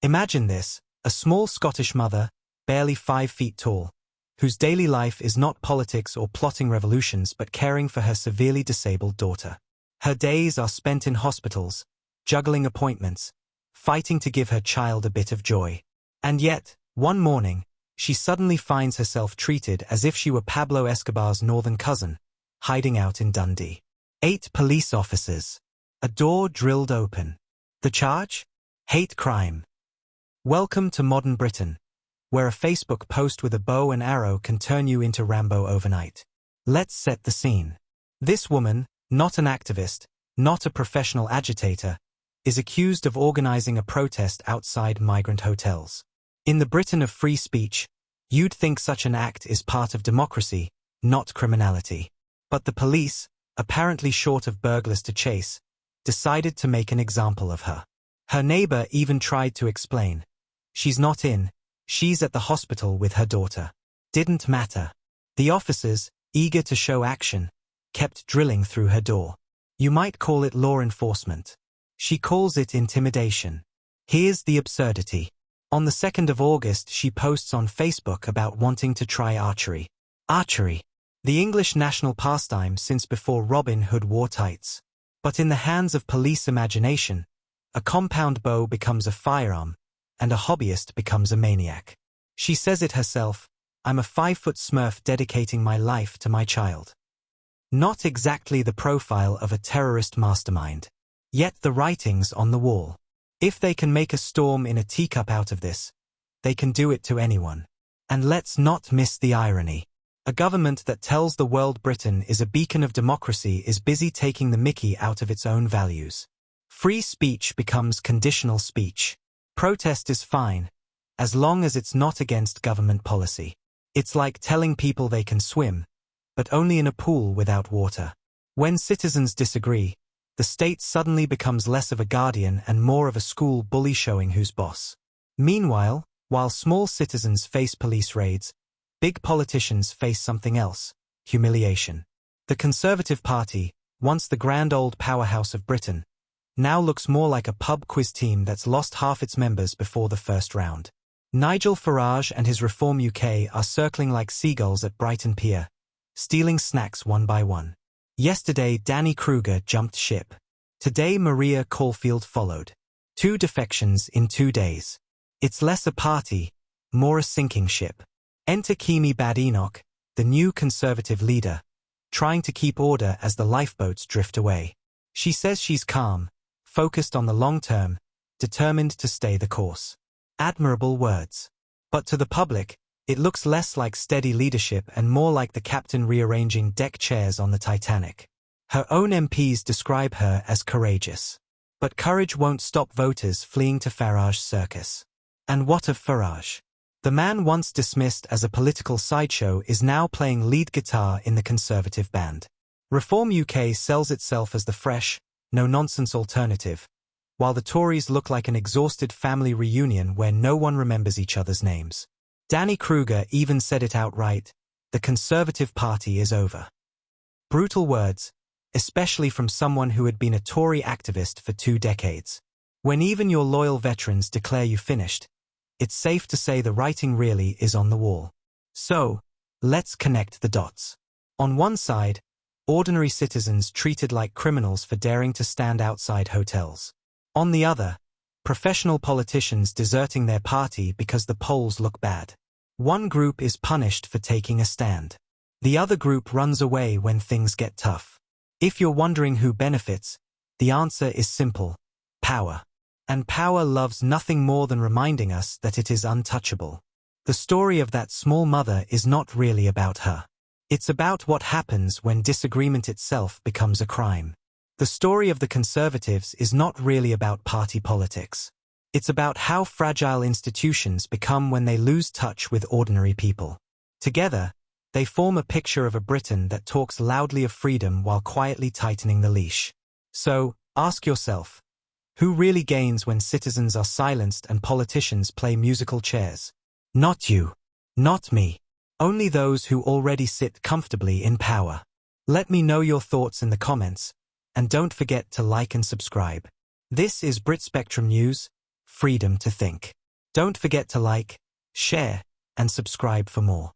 Imagine this, a small Scottish mother, barely 5 feet tall, whose daily life is not politics or plotting revolutions but caring for her severely disabled daughter. Her days are spent in hospitals, juggling appointments, fighting to give her child a bit of joy. And yet, one morning, she suddenly finds herself treated as if she were Pablo Escobar's northern cousin, hiding out in Dundee. 8 police officers. A door drilled open. The charge? Hate crime. Welcome to modern Britain, where a Facebook post with a bow and arrow can turn you into Rambo overnight. Let's set the scene. This woman, not an activist, not a professional agitator, is accused of organizing a protest outside migrant hotels. In the Britain of free speech, you'd think such an act is part of democracy, not criminality. But the police, apparently short of burglars to chase, decided to make an example of her. Her neighbor even tried to explain. She's not in, she's at the hospital with her daughter. Didn't matter. The officers, eager to show action, kept drilling through her door. You might call it law enforcement. She calls it intimidation. Here's the absurdity. On the 2nd of August, she posts on Facebook about wanting to try archery. Archery. The English national pastime since before Robin Hood wore tights. But in the hands of police imagination, a compound bow becomes a firearm, and a hobbyist becomes a maniac. She says it herself, I'm a 5-foot smurf dedicating my life to my child. Not exactly the profile of a terrorist mastermind. Yet the writing's on the wall. If they can make a storm in a teacup out of this, they can do it to anyone. And let's not miss the irony. A government that tells the world Britain is a beacon of democracy is busy taking the mickey out of its own values. Free speech becomes conditional speech. Protest is fine, as long as it's not against government policy. It's like telling people they can swim, but only in a pool without water. When citizens disagree, the state suddenly becomes less of a guardian and more of a school bully showing who's boss. Meanwhile, while small citizens face police raids, big politicians face something else: humiliation. The Conservative Party, once the grand old powerhouse of Britain, now looks more like a pub quiz team that's lost half its members before the first round. Nigel Farage and his Reform UK are circling like seagulls at Brighton Pier, stealing snacks one by one. Yesterday, Danny Krueger jumped ship. Today, Maria Caulfield followed. 2 defections in 2 days. It's less a party, more a sinking ship. Enter Kemi Badenoch, the new Conservative leader, trying to keep order as the lifeboats drift away. She says she's calm, focused on the long term, determined to stay the course. Admirable words. But to the public, it looks less like steady leadership and more like the captain rearranging deck chairs on the Titanic. Her own MPs describe her as courageous. But courage won't stop voters fleeing to Farage's circus. And what of Farage? The man once dismissed as a political sideshow is now playing lead guitar in the Conservative band. Reform UK sells itself as the fresh, no-nonsense alternative, while the Tories look like an exhausted family reunion where no one remembers each other's names. Danny Krueger even said it outright: the Conservative Party is over. Brutal words, especially from someone who had been a Tory activist for 2 decades. When even your loyal veterans declare you finished, it's safe to say the writing really is on the wall. So, let's connect the dots. On one side, ordinary citizens treated like criminals for daring to stand outside hotels. On the other, professional politicians deserting their party because the polls look bad. One group is punished for taking a stand. The other group runs away when things get tough. If you're wondering who benefits, the answer is simple: power. And power loves nothing more than reminding us that it is untouchable. The story of that small mother is not really about her. It's about what happens when disagreement itself becomes a crime. The story of the Conservatives is not really about party politics. It's about how fragile institutions become when they lose touch with ordinary people. Together, they form a picture of a Britain that talks loudly of freedom while quietly tightening the leash. So, ask yourself, who really gains when citizens are silenced and politicians play musical chairs? Not you. Not me. Only those who already sit comfortably in power. Let me know your thoughts in the comments, and don't forget to like and subscribe. This is BritSpectrum News, freedom to think. Don't forget to like, share, and subscribe for more.